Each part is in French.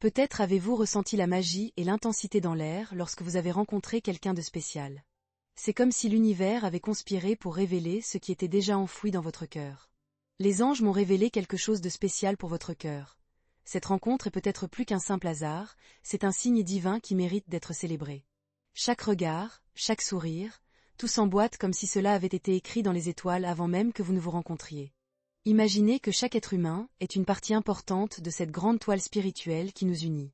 Peut-être avez-vous ressenti la magie et l'intensité dans l'air lorsque vous avez rencontré quelqu'un de spécial. C'est comme si l'univers avait conspiré pour révéler ce qui était déjà enfoui dans votre cœur. Les anges m'ont révélé quelque chose de spécial pour votre cœur. Cette rencontre est peut-être plus qu'un simple hasard, c'est un signe divin qui mérite d'être célébré. Chaque regard, chaque sourire, tout s'emboîte comme si cela avait été écrit dans les étoiles avant même que vous ne vous rencontriez. Imaginez que chaque être humain est une partie importante de cette grande toile spirituelle qui nous unit.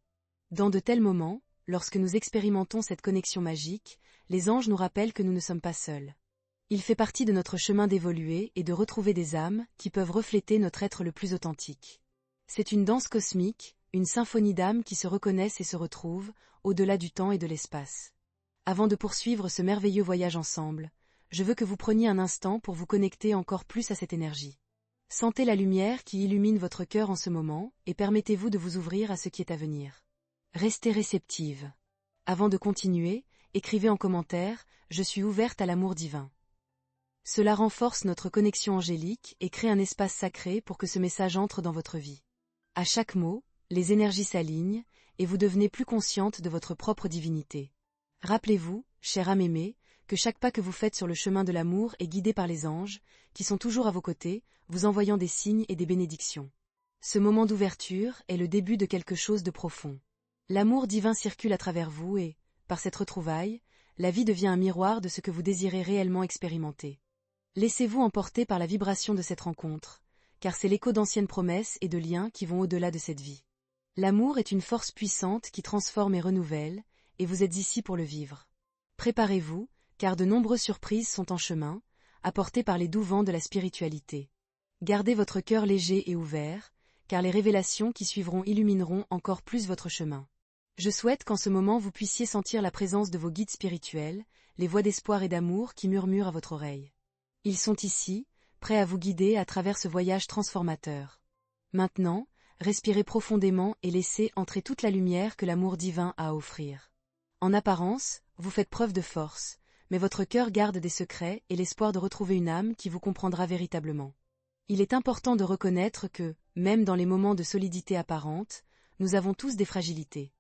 Dans de tels moments, lorsque nous expérimentons cette connexion magique, les anges nous rappellent que nous ne sommes pas seuls. Il fait partie de notre chemin d'évoluer et de retrouver des âmes qui peuvent refléter notre être le plus authentique. C'est une danse cosmique, une symphonie d'âmes qui se reconnaissent et se retrouvent, au-delà du temps et de l'espace. Avant de poursuivre ce merveilleux voyage ensemble, je veux que vous preniez un instant pour vous connecter encore plus à cette énergie. Sentez la lumière qui illumine votre cœur en ce moment et permettez-vous de vous ouvrir à ce qui est à venir. Restez réceptive. Avant de continuer, écrivez en commentaire « Je suis ouverte à l'amour divin ». Cela renforce notre connexion angélique et crée un espace sacré pour que ce message entre dans votre vie. À chaque mot, les énergies s'alignent et vous devenez plus consciente de votre propre divinité. Rappelez-vous, chère âme aimée, que chaque pas que vous faites sur le chemin de l'amour est guidé par les anges, qui sont toujours à vos côtés, vous envoyant des signes et des bénédictions. Ce moment d'ouverture est le début de quelque chose de profond. L'amour divin circule à travers vous et, par cette retrouvaille, la vie devient un miroir de ce que vous désirez réellement expérimenter. Laissez-vous emporter par la vibration de cette rencontre, car c'est l'écho d'anciennes promesses et de liens qui vont au-delà de cette vie. L'amour est une force puissante qui transforme et renouvelle, et vous êtes ici pour le vivre. Préparez-vous, car de nombreuses surprises sont en chemin, apportées par les doux vents de la spiritualité. Gardez votre cœur léger et ouvert, car les révélations qui suivront illumineront encore plus votre chemin. Je souhaite qu'en ce moment vous puissiez sentir la présence de vos guides spirituels, les voix d'espoir et d'amour qui murmurent à votre oreille. Ils sont ici, prêts à vous guider à travers ce voyage transformateur. Maintenant, respirez profondément et laissez entrer toute la lumière que l'amour divin a à offrir. En apparence, vous faites preuve de force, mais votre cœur garde des secrets et l'espoir de retrouver une âme qui vous comprendra véritablement. Il est important de reconnaître que, même dans les moments de solidité apparente, nous avons tous des fragilités.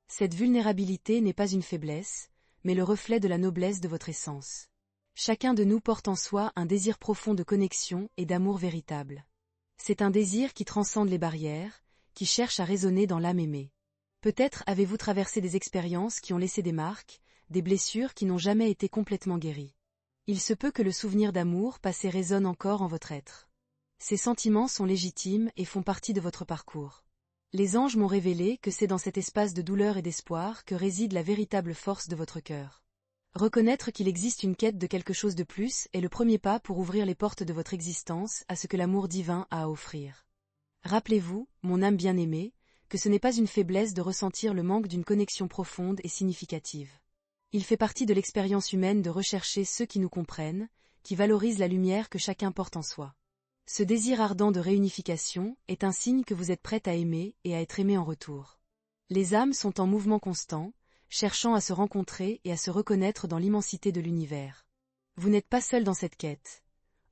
Cette vulnérabilité n'est pas une faiblesse, mais le reflet de la noblesse de votre essence. Chacun de nous porte en soi un désir profond de connexion et d'amour véritable. C'est un désir qui transcende les barrières, qui cherche à résonner dans l'âme aimée. Peut-être avez-vous traversé des expériences qui ont laissé des marques, des blessures qui n'ont jamais été complètement guéries. Il se peut que le souvenir d'amour passé résonne encore en votre être. Ces sentiments sont légitimes et font partie de votre parcours. Les anges m'ont révélé que c'est dans cet espace de douleur et d'espoir que réside la véritable force de votre cœur. Reconnaître qu'il existe une quête de quelque chose de plus est le premier pas pour ouvrir les portes de votre existence à ce que l'amour divin a à offrir. Rappelez-vous, mon âme bien-aimée, que ce n'est pas une faiblesse de ressentir le manque d'une connexion profonde et significative. Il fait partie de l'expérience humaine de rechercher ceux qui nous comprennent, qui valorisent la lumière que chacun porte en soi. Ce désir ardent de réunification est un signe que vous êtes prête à aimer et à être aimé en retour. Les âmes sont en mouvement constant, cherchant à se rencontrer et à se reconnaître dans l'immensité de l'univers. Vous n'êtes pas seul dans cette quête.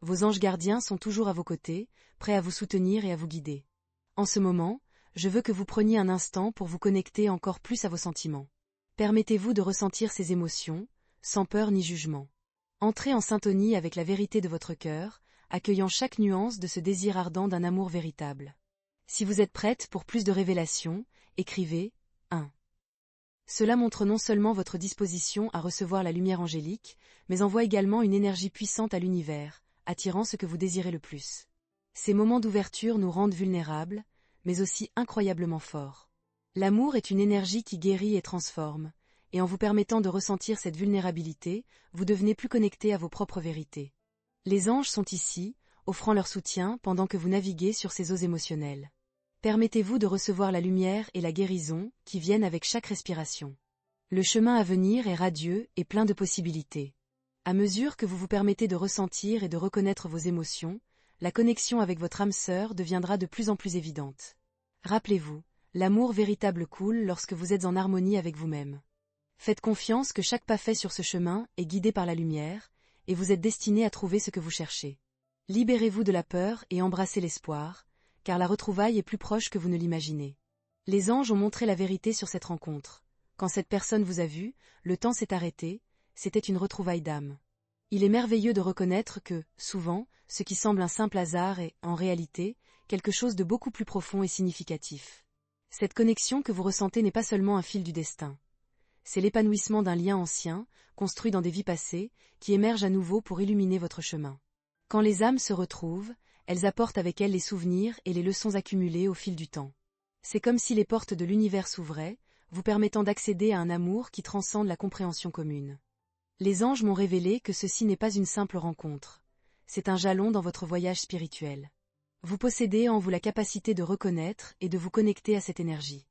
Vos anges gardiens sont toujours à vos côtés, prêts à vous soutenir et à vous guider. En ce moment, je veux que vous preniez un instant pour vous connecter encore plus à vos sentiments. Permettez-vous de ressentir ces émotions, sans peur ni jugement. Entrez en syntonie avec la vérité de votre cœur, accueillant chaque nuance de ce désir ardent d'un amour véritable. Si vous êtes prête pour plus de révélations, écrivez 1. Cela montre non seulement votre disposition à recevoir la lumière angélique, mais envoie également une énergie puissante à l'univers, attirant ce que vous désirez le plus. Ces moments d'ouverture nous rendent vulnérables, mais aussi incroyablement forts. L'amour est une énergie qui guérit et transforme, et en vous permettant de ressentir cette vulnérabilité, vous devenez plus connecté à vos propres vérités. Les anges sont ici, offrant leur soutien pendant que vous naviguez sur ces eaux émotionnelles. Permettez-vous de recevoir la lumière et la guérison qui viennent avec chaque respiration. Le chemin à venir est radieux et plein de possibilités. À mesure que vous vous permettez de ressentir et de reconnaître vos émotions, la connexion avec votre âme sœur deviendra de plus en plus évidente. Rappelez-vous, l'amour véritable coule lorsque vous êtes en harmonie avec vous-même. Faites confiance que chaque pas fait sur ce chemin est guidé par la lumière, et vous êtes destiné à trouver ce que vous cherchez. Libérez-vous de la peur et embrassez l'espoir, car la retrouvaille est plus proche que vous ne l'imaginez. Les anges ont montré la vérité sur cette rencontre. Quand cette personne vous a vu, le temps s'est arrêté, c'était une retrouvaille d'âme. Il est merveilleux de reconnaître que, souvent, ce qui semble un simple hasard est, en réalité, quelque chose de beaucoup plus profond et significatif. Cette connexion que vous ressentez n'est pas seulement un fil du destin. C'est l'épanouissement d'un lien ancien, construit dans des vies passées, qui émerge à nouveau pour illuminer votre chemin. Quand les âmes se retrouvent, elles apportent avec elles les souvenirs et les leçons accumulées au fil du temps. C'est comme si les portes de l'univers s'ouvraient, vous permettant d'accéder à un amour qui transcende la compréhension commune. Les anges m'ont révélé que ceci n'est pas une simple rencontre. C'est un jalon dans votre voyage spirituel. Vous possédez en vous la capacité de reconnaître et de vous connecter à cette énergie.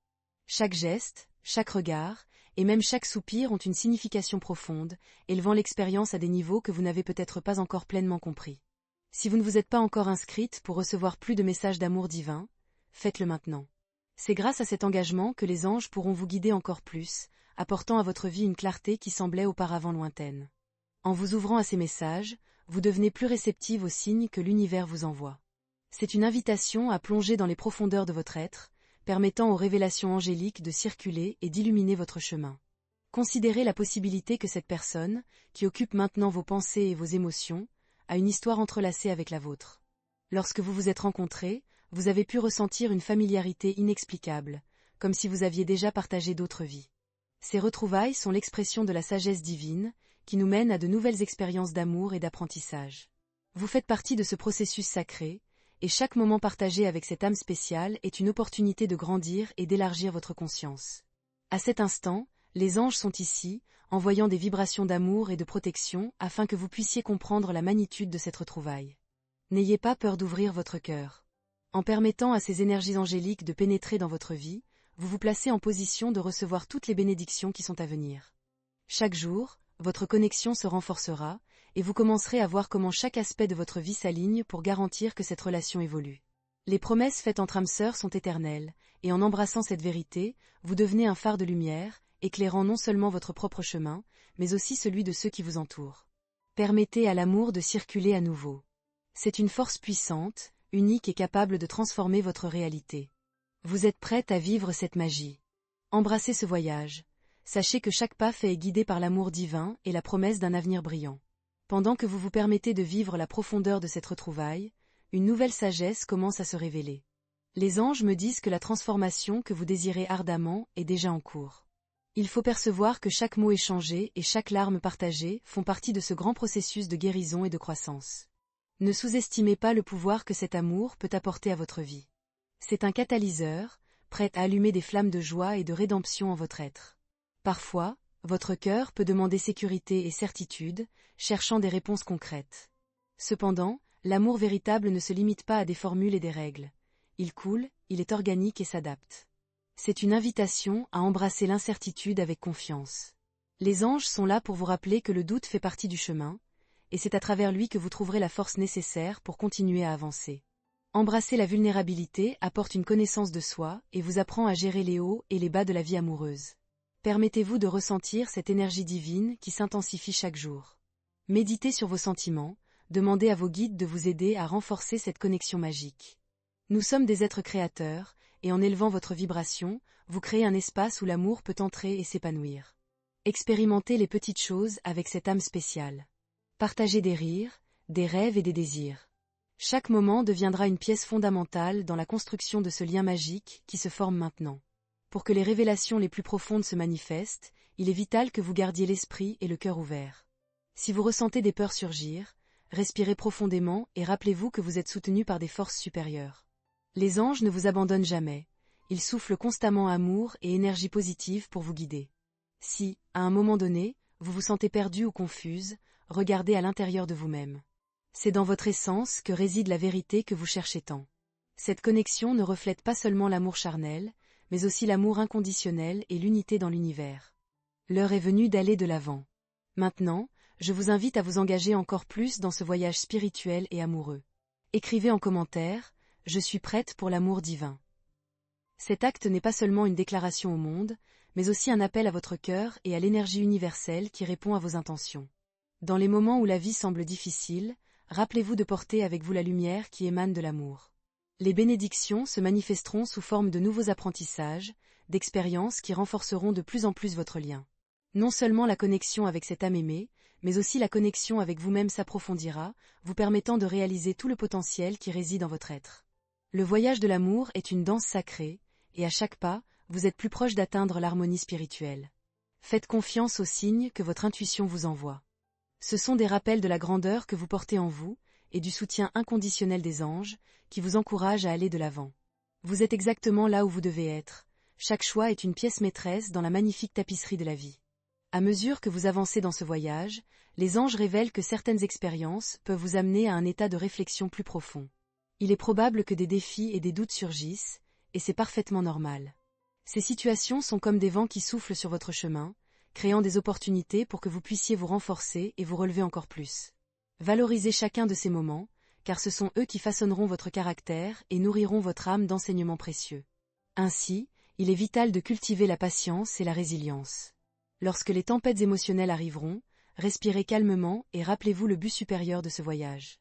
Chaque geste, chaque regard, et même chaque soupir ont une signification profonde, élevant l'expérience à des niveaux que vous n'avez peut-être pas encore pleinement compris. Si vous ne vous êtes pas encore inscrite pour recevoir plus de messages d'amour divin, faites-le maintenant. C'est grâce à cet engagement que les anges pourront vous guider encore plus, apportant à votre vie une clarté qui semblait auparavant lointaine. En vous ouvrant à ces messages, vous devenez plus réceptive aux signes que l'univers vous envoie. C'est une invitation à plonger dans les profondeurs de votre être, permettant aux révélations angéliques de circuler et d'illuminer votre chemin. Considérez la possibilité que cette personne, qui occupe maintenant vos pensées et vos émotions, a une histoire entrelacée avec la vôtre. Lorsque vous vous êtes rencontrés, vous avez pu ressentir une familiarité inexplicable, comme si vous aviez déjà partagé d'autres vies. Ces retrouvailles sont l'expression de la sagesse divine, qui nous mène à de nouvelles expériences d'amour et d'apprentissage. Vous faites partie de ce processus sacré, et chaque moment partagé avec cette âme spéciale est une opportunité de grandir et d'élargir votre conscience. À cet instant, les anges sont ici, envoyant des vibrations d'amour et de protection afin que vous puissiez comprendre la magnitude de cette retrouvaille. N'ayez pas peur d'ouvrir votre cœur. En permettant à ces énergies angéliques de pénétrer dans votre vie, vous vous placez en position de recevoir toutes les bénédictions qui sont à venir. Chaque jour, votre connexion se renforcera, et vous commencerez à voir comment chaque aspect de votre vie s'aligne pour garantir que cette relation évolue. Les promesses faites entre âmes sœurs sont éternelles, et en embrassant cette vérité, vous devenez un phare de lumière, éclairant non seulement votre propre chemin, mais aussi celui de ceux qui vous entourent. Permettez à l'amour de circuler à nouveau. C'est une force puissante, unique et capable de transformer votre réalité. Vous êtes prête à vivre cette magie. Embrassez ce voyage. Sachez que chaque pas fait est guidé par l'amour divin et la promesse d'un avenir brillant. Pendant que vous vous permettez de vivre la profondeur de cette retrouvaille, une nouvelle sagesse commence à se révéler. Les anges me disent que la transformation que vous désirez ardemment est déjà en cours. Il faut percevoir que chaque mot échangé et chaque larme partagée font partie de ce grand processus de guérison et de croissance. Ne sous-estimez pas le pouvoir que cet amour peut apporter à votre vie. C'est un catalyseur, prêt à allumer des flammes de joie et de rédemption en votre être. Parfois, votre cœur peut demander sécurité et certitude, cherchant des réponses concrètes. Cependant, l'amour véritable ne se limite pas à des formules et des règles. Il coule, il est organique et s'adapte. C'est une invitation à embrasser l'incertitude avec confiance. Les anges sont là pour vous rappeler que le doute fait partie du chemin, et c'est à travers lui que vous trouverez la force nécessaire pour continuer à avancer. Embrasser la vulnérabilité apporte une connaissance de soi et vous apprend à gérer les hauts et les bas de la vie amoureuse. Permettez-vous de ressentir cette énergie divine qui s'intensifie chaque jour. Méditez sur vos sentiments, demandez à vos guides de vous aider à renforcer cette connexion magique. Nous sommes des êtres créateurs, et en élevant votre vibration, vous créez un espace où l'amour peut entrer et s'épanouir. Expérimentez les petites choses avec cette âme spéciale. Partagez des rires, des rêves et des désirs. Chaque moment deviendra une pièce fondamentale dans la construction de ce lien magique qui se forme maintenant. Pour que les révélations les plus profondes se manifestent, il est vital que vous gardiez l'esprit et le cœur ouverts. Si vous ressentez des peurs surgir, respirez profondément et rappelez-vous que vous êtes soutenu par des forces supérieures. Les anges ne vous abandonnent jamais, ils soufflent constamment amour et énergie positive pour vous guider. Si, à un moment donné, vous vous sentez perdu ou confuse, regardez à l'intérieur de vous-même. C'est dans votre essence que réside la vérité que vous cherchez tant. Cette connexion ne reflète pas seulement l'amour charnel, mais aussi l'amour inconditionnel et l'unité dans l'univers. L'heure est venue d'aller de l'avant. Maintenant, je vous invite à vous engager encore plus dans ce voyage spirituel et amoureux. Écrivez en commentaire « Je suis prête pour l'amour divin ». Cet acte n'est pas seulement une déclaration au monde, mais aussi un appel à votre cœur et à l'énergie universelle qui répond à vos intentions. Dans les moments où la vie semble difficile, rappelez-vous de porter avec vous la lumière qui émane de l'amour. Les bénédictions se manifesteront sous forme de nouveaux apprentissages, d'expériences qui renforceront de plus en plus votre lien. Non seulement la connexion avec cette âme aimée, mais aussi la connexion avec vous-même s'approfondira, vous permettant de réaliser tout le potentiel qui réside en votre être. Le voyage de l'amour est une danse sacrée, et à chaque pas, vous êtes plus proche d'atteindre l'harmonie spirituelle. Faites confiance aux signes que votre intuition vous envoie. Ce sont des rappels de la grandeur que vous portez en vous, et du soutien inconditionnel des anges, qui vous encouragent à aller de l'avant. Vous êtes exactement là où vous devez être. Chaque choix est une pièce maîtresse dans la magnifique tapisserie de la vie. À mesure que vous avancez dans ce voyage, les anges révèlent que certaines expériences peuvent vous amener à un état de réflexion plus profond. Il est probable que des défis et des doutes surgissent, et c'est parfaitement normal. Ces situations sont comme des vents qui soufflent sur votre chemin, créant des opportunités pour que vous puissiez vous renforcer et vous relever encore plus. Valorisez chacun de ces moments, car ce sont eux qui façonneront votre caractère et nourriront votre âme d'enseignements précieux. Ainsi, il est vital de cultiver la patience et la résilience. Lorsque les tempêtes émotionnelles arriveront, respirez calmement et rappelez-vous le but supérieur de ce voyage.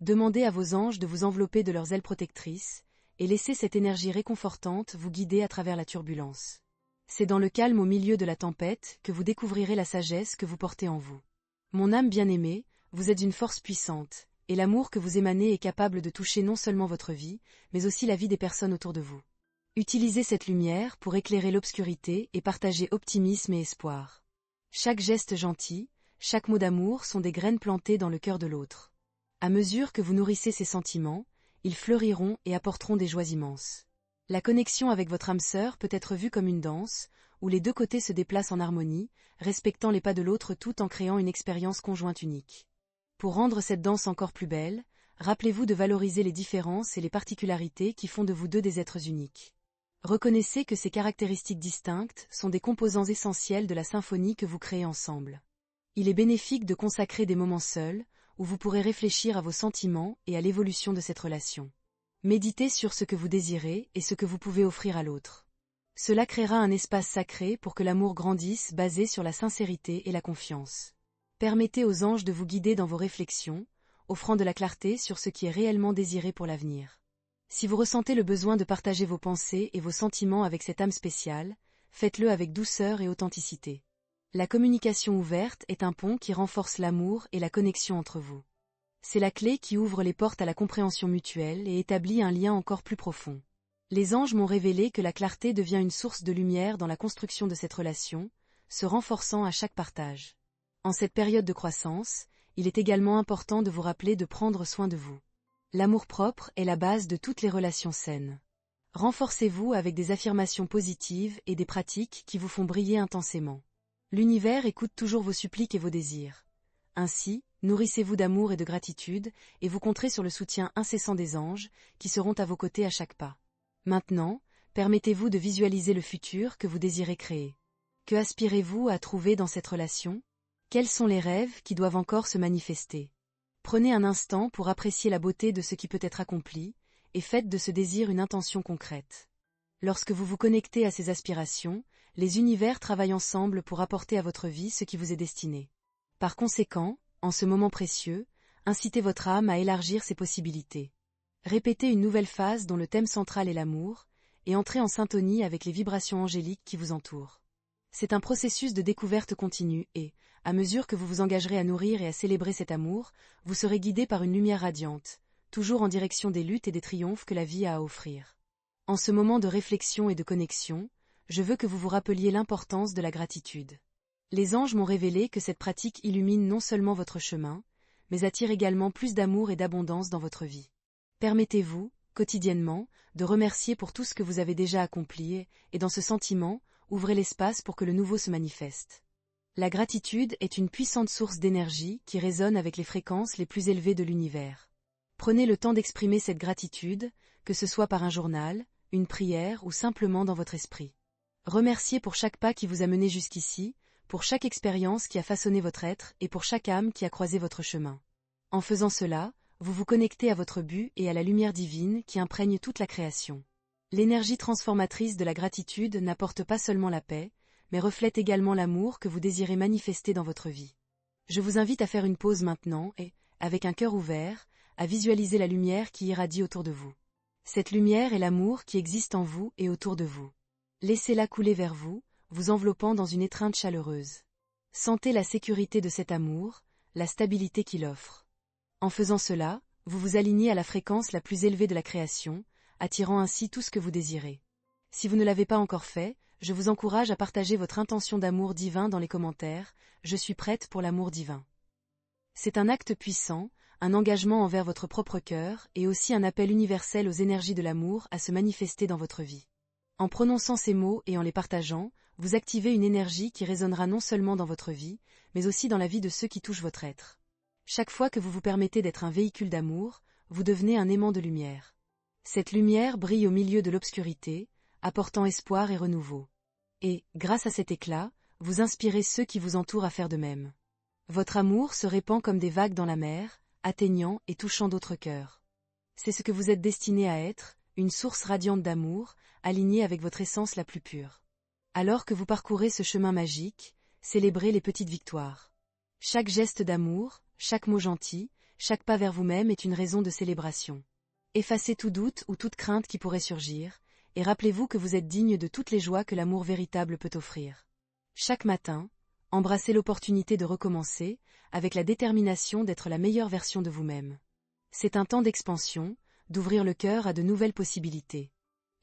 Demandez à vos anges de vous envelopper de leurs ailes protectrices, et laissez cette énergie réconfortante vous guider à travers la turbulence. C'est dans le calme au milieu de la tempête que vous découvrirez la sagesse que vous portez en vous. Mon âme bien-aimée, vous êtes une force puissante, et l'amour que vous émanez est capable de toucher non seulement votre vie, mais aussi la vie des personnes autour de vous. Utilisez cette lumière pour éclairer l'obscurité et partager optimisme et espoir. Chaque geste gentil, chaque mot d'amour sont des graines plantées dans le cœur de l'autre. À mesure que vous nourrissez ces sentiments, ils fleuriront et apporteront des joies immenses. La connexion avec votre âme sœur peut être vue comme une danse, où les deux côtés se déplacent en harmonie, respectant les pas de l'autre tout en créant une expérience conjointe unique. Pour rendre cette danse encore plus belle, rappelez-vous de valoriser les différences et les particularités qui font de vous deux des êtres uniques. Reconnaissez que ces caractéristiques distinctes sont des composants essentiels de la symphonie que vous créez ensemble. Il est bénéfique de consacrer des moments seuls, où vous pourrez réfléchir à vos sentiments et à l'évolution de cette relation. Méditez sur ce que vous désirez et ce que vous pouvez offrir à l'autre. Cela créera un espace sacré pour que l'amour grandisse basé sur la sincérité et la confiance. Permettez aux anges de vous guider dans vos réflexions, offrant de la clarté sur ce qui est réellement désiré pour l'avenir. Si vous ressentez le besoin de partager vos pensées et vos sentiments avec cette âme spéciale, faites-le avec douceur et authenticité. La communication ouverte est un pont qui renforce l'amour et la connexion entre vous. C'est la clé qui ouvre les portes à la compréhension mutuelle et établit un lien encore plus profond. Les anges m'ont révélé que la clarté devient une source de lumière dans la construction de cette relation, se renforçant à chaque partage. En cette période de croissance, il est également important de vous rappeler de prendre soin de vous. L'amour-propre est la base de toutes les relations saines. Renforcez-vous avec des affirmations positives et des pratiques qui vous font briller intensément. L'univers écoute toujours vos suppliques et vos désirs. Ainsi, nourrissez-vous d'amour et de gratitude, et vous compterez sur le soutien incessant des anges, qui seront à vos côtés à chaque pas. Maintenant, permettez-vous de visualiser le futur que vous désirez créer. Que aspirez-vous à trouver dans cette relation ? Quels sont les rêves qui doivent encore se manifester ? Prenez un instant pour apprécier la beauté de ce qui peut être accompli, et faites de ce désir une intention concrète. Lorsque vous vous connectez à ces aspirations, les univers travaillent ensemble pour apporter à votre vie ce qui vous est destiné. Par conséquent, en ce moment précieux, incitez votre âme à élargir ses possibilités. Répétez une nouvelle phase dont le thème central est l'amour, et entrez en syntonie avec les vibrations angéliques qui vous entourent. C'est un processus de découverte continue et, à mesure que vous vous engagerez à nourrir et à célébrer cet amour, vous serez guidé par une lumière radiante, toujours en direction des luttes et des triomphes que la vie a à offrir. En ce moment de réflexion et de connexion, je veux que vous vous rappeliez l'importance de la gratitude. Les anges m'ont révélé que cette pratique illumine non seulement votre chemin, mais attire également plus d'amour et d'abondance dans votre vie. Permettez-vous, quotidiennement, de remercier pour tout ce que vous avez déjà accompli et dans ce sentiment, ouvrez l'espace pour que le nouveau se manifeste. La gratitude est une puissante source d'énergie qui résonne avec les fréquences les plus élevées de l'univers. Prenez le temps d'exprimer cette gratitude, que ce soit par un journal, une prière ou simplement dans votre esprit. Remerciez pour chaque pas qui vous a mené jusqu'ici, pour chaque expérience qui a façonné votre être et pour chaque âme qui a croisé votre chemin. En faisant cela, vous vous connectez à votre but et à la lumière divine qui imprègne toute la création. L'énergie transformatrice de la gratitude n'apporte pas seulement la paix, mais reflète également l'amour que vous désirez manifester dans votre vie. Je vous invite à faire une pause maintenant et, avec un cœur ouvert, à visualiser la lumière qui irradie autour de vous. Cette lumière est l'amour qui existe en vous et autour de vous. Laissez-la couler vers vous, vous enveloppant dans une étreinte chaleureuse. Sentez la sécurité de cet amour, la stabilité qu'il offre. En faisant cela, vous vous alignez à la fréquence la plus élevée de la création, attirant ainsi tout ce que vous désirez. Si vous ne l'avez pas encore fait, je vous encourage à partager votre intention d'amour divin dans les commentaires. Je suis prête pour l'amour divin. C'est un acte puissant, un engagement envers votre propre cœur et aussi un appel universel aux énergies de l'amour à se manifester dans votre vie. En prononçant ces mots et en les partageant, vous activez une énergie qui résonnera non seulement dans votre vie, mais aussi dans la vie de ceux qui touchent votre être. Chaque fois que vous vous permettez d'être un véhicule d'amour, vous devenez un aimant de lumière. Cette lumière brille au milieu de l'obscurité, apportant espoir et renouveau. Et, grâce à cet éclat, vous inspirez ceux qui vous entourent à faire de même. Votre amour se répand comme des vagues dans la mer, atteignant et touchant d'autres cœurs. C'est ce que vous êtes destiné à être, une source radiante d'amour, alignée avec votre essence la plus pure. Alors que vous parcourez ce chemin magique, célébrez les petites victoires. Chaque geste d'amour, chaque mot gentil, chaque pas vers vous-même est une raison de célébration. Effacez tout doute ou toute crainte qui pourrait surgir, et rappelez-vous que vous êtes digne de toutes les joies que l'amour véritable peut offrir. Chaque matin, embrassez l'opportunité de recommencer, avec la détermination d'être la meilleure version de vous-même. C'est un temps d'expansion, d'ouvrir le cœur à de nouvelles possibilités.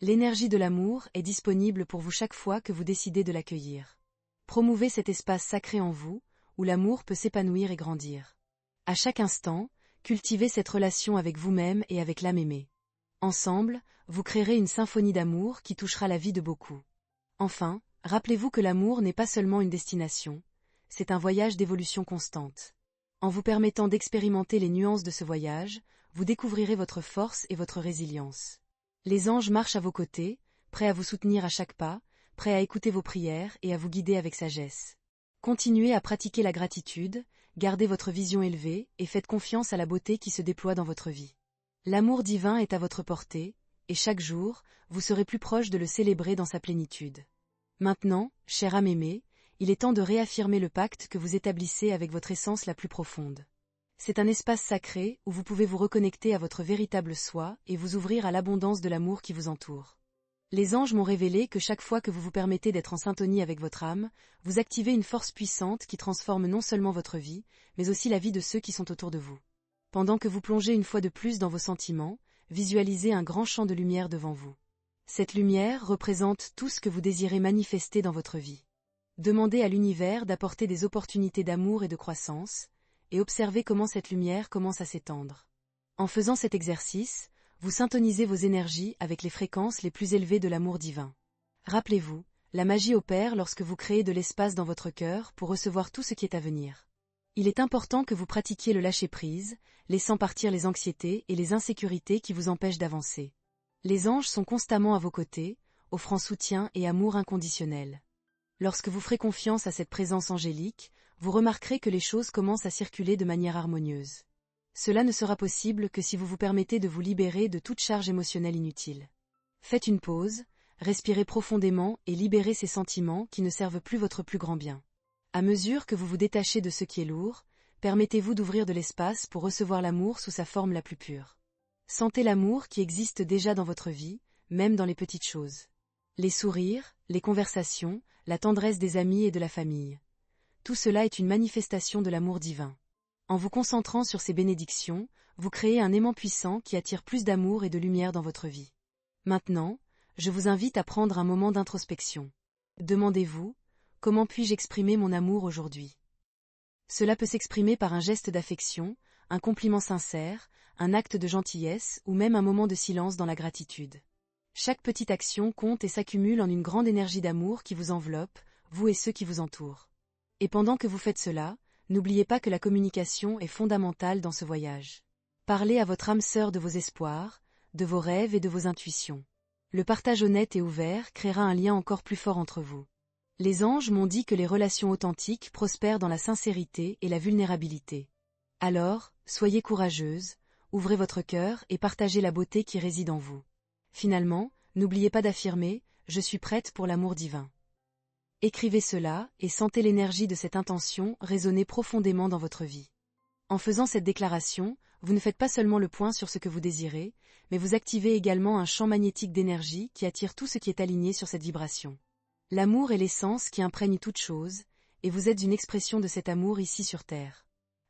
L'énergie de l'amour est disponible pour vous chaque fois que vous décidez de l'accueillir. Promouvez cet espace sacré en vous, où l'amour peut s'épanouir et grandir. À chaque instant, cultivez cette relation avec vous-même et avec l'âme aimée. Ensemble, vous créerez une symphonie d'amour qui touchera la vie de beaucoup. Enfin, rappelez-vous que l'amour n'est pas seulement une destination, c'est un voyage d'évolution constante. En vous permettant d'expérimenter les nuances de ce voyage, vous découvrirez votre force et votre résilience. Les anges marchent à vos côtés, prêts à vous soutenir à chaque pas, prêts à écouter vos prières et à vous guider avec sagesse. Continuez à pratiquer la gratitude, gardez votre vision élevée et faites confiance à la beauté qui se déploie dans votre vie. L'amour divin est à votre portée, et chaque jour, vous serez plus proche de le célébrer dans sa plénitude. Maintenant, chère âme aimée, il est temps de réaffirmer le pacte que vous établissez avec votre essence la plus profonde. C'est un espace sacré où vous pouvez vous reconnecter à votre véritable soi et vous ouvrir à l'abondance de l'amour qui vous entoure. Les anges m'ont révélé que chaque fois que vous vous permettez d'être en syntonie avec votre âme, vous activez une force puissante qui transforme non seulement votre vie, mais aussi la vie de ceux qui sont autour de vous. Pendant que vous plongez une fois de plus dans vos sentiments, visualisez un grand champ de lumière devant vous. Cette lumière représente tout ce que vous désirez manifester dans votre vie. Demandez à l'univers d'apporter des opportunités d'amour et de croissance, et observez comment cette lumière commence à s'étendre. En faisant cet exercice, vous syntonisez vos énergies avec les fréquences les plus élevées de l'amour divin. Rappelez-vous, la magie opère lorsque vous créez de l'espace dans votre cœur pour recevoir tout ce qui est à venir. Il est important que vous pratiquiez le lâcher-prise, laissant partir les anxiétés et les insécurités qui vous empêchent d'avancer. Les anges sont constamment à vos côtés, offrant soutien et amour inconditionnel. Lorsque vous ferez confiance à cette présence angélique, vous remarquerez que les choses commencent à circuler de manière harmonieuse. Cela ne sera possible que si vous vous permettez de vous libérer de toute charge émotionnelle inutile. Faites une pause, respirez profondément et libérez ces sentiments qui ne servent plus votre plus grand bien. À mesure que vous vous détachez de ce qui est lourd, permettez-vous d'ouvrir de l'espace pour recevoir l'amour sous sa forme la plus pure. Sentez l'amour qui existe déjà dans votre vie, même dans les petites choses. Les sourires, les conversations, la tendresse des amis et de la famille. Tout cela est une manifestation de l'amour divin. En vous concentrant sur ces bénédictions, vous créez un aimant puissant qui attire plus d'amour et de lumière dans votre vie. Maintenant, je vous invite à prendre un moment d'introspection. Demandez-vous, comment puis-je exprimer mon amour aujourd'hui ? Cela peut s'exprimer par un geste d'affection, un compliment sincère, un acte de gentillesse ou même un moment de silence dans la gratitude. Chaque petite action compte et s'accumule en une grande énergie d'amour qui vous enveloppe, vous et ceux qui vous entourent. Et pendant que vous faites cela, n'oubliez pas que la communication est fondamentale dans ce voyage. Parlez à votre âme sœur de vos espoirs, de vos rêves et de vos intuitions. Le partage honnête et ouvert créera un lien encore plus fort entre vous. Les anges m'ont dit que les relations authentiques prospèrent dans la sincérité et la vulnérabilité. Alors, soyez courageuse, ouvrez votre cœur et partagez la beauté qui réside en vous. Finalement, n'oubliez pas d'affirmer « Je suis prête pour l'amour divin ». Écrivez cela et sentez l'énergie de cette intention résonner profondément dans votre vie. En faisant cette déclaration, vous ne faites pas seulement le point sur ce que vous désirez, mais vous activez également un champ magnétique d'énergie qui attire tout ce qui est aligné sur cette vibration. L'amour est l'essence qui imprègne toute chose, et vous êtes une expression de cet amour ici sur Terre.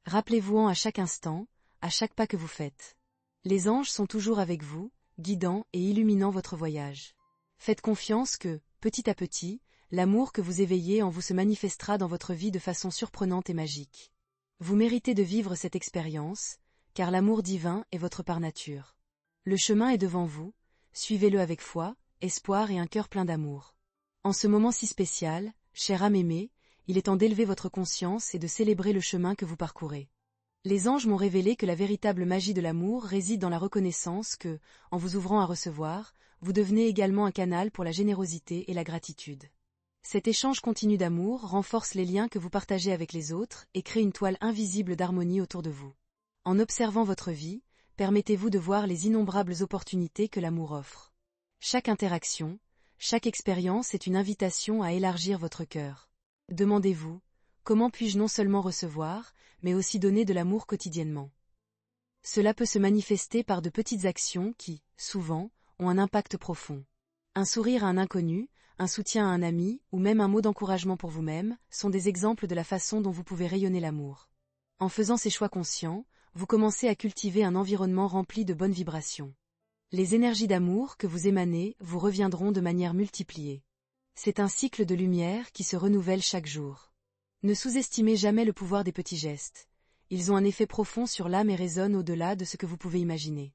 Rappelez-vous-en à chaque instant, à chaque pas que vous faites. Les anges sont toujours avec vous, guidant et illuminant votre voyage. Faites confiance que, petit à petit, l'amour que vous éveillez en vous se manifestera dans votre vie de façon surprenante et magique. Vous méritez de vivre cette expérience, car l'amour divin est votre part nature. Le chemin est devant vous, suivez-le avec foi, espoir et un cœur plein d'amour. En ce moment si spécial, chère âme aimée, il est temps d'élever votre conscience et de célébrer le chemin que vous parcourez. Les anges m'ont révélé que la véritable magie de l'amour réside dans la reconnaissance que, en vous ouvrant à recevoir, vous devenez également un canal pour la générosité et la gratitude. Cet échange continu d'amour renforce les liens que vous partagez avec les autres et crée une toile invisible d'harmonie autour de vous. En observant votre vie, permettez-vous de voir les innombrables opportunités que l'amour offre. Chaque interaction, chaque expérience est une invitation à élargir votre cœur. Demandez-vous, comment puis-je non seulement recevoir, mais aussi donner de l'amour quotidiennement? Cela peut se manifester par de petites actions qui, souvent, ont un impact profond. Un sourire à un inconnu, un soutien à un ami, ou même un mot d'encouragement pour vous-même, sont des exemples de la façon dont vous pouvez rayonner l'amour. En faisant ces choix conscients, vous commencez à cultiver un environnement rempli de bonnes vibrations. Les énergies d'amour que vous émanez vous reviendront de manière multipliée. C'est un cycle de lumière qui se renouvelle chaque jour. Ne sous-estimez jamais le pouvoir des petits gestes. Ils ont un effet profond sur l'âme et résonnent au-delà de ce que vous pouvez imaginer.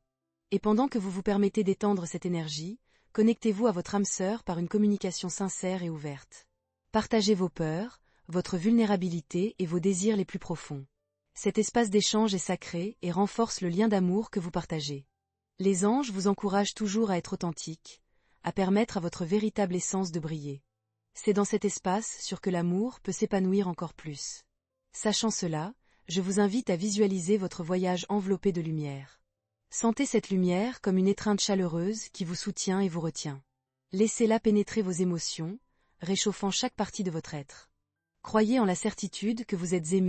Et pendant que vous vous permettez d'étendre cette énergie, connectez-vous à votre âme sœur par une communication sincère et ouverte. Partagez vos peurs, votre vulnérabilité et vos désirs les plus profonds. Cet espace d'échange est sacré et renforce le lien d'amour que vous partagez. Les anges vous encouragent toujours à être authentiques, à permettre à votre véritable essence de briller. C'est dans cet espace sur que l'amour peut s'épanouir encore plus. Sachant cela, je vous invite à visualiser votre voyage enveloppé de lumière. Sentez cette lumière comme une étreinte chaleureuse qui vous soutient et vous retient. Laissez-la pénétrer vos émotions, réchauffant chaque partie de votre être. Croyez en la certitude que vous êtes aimé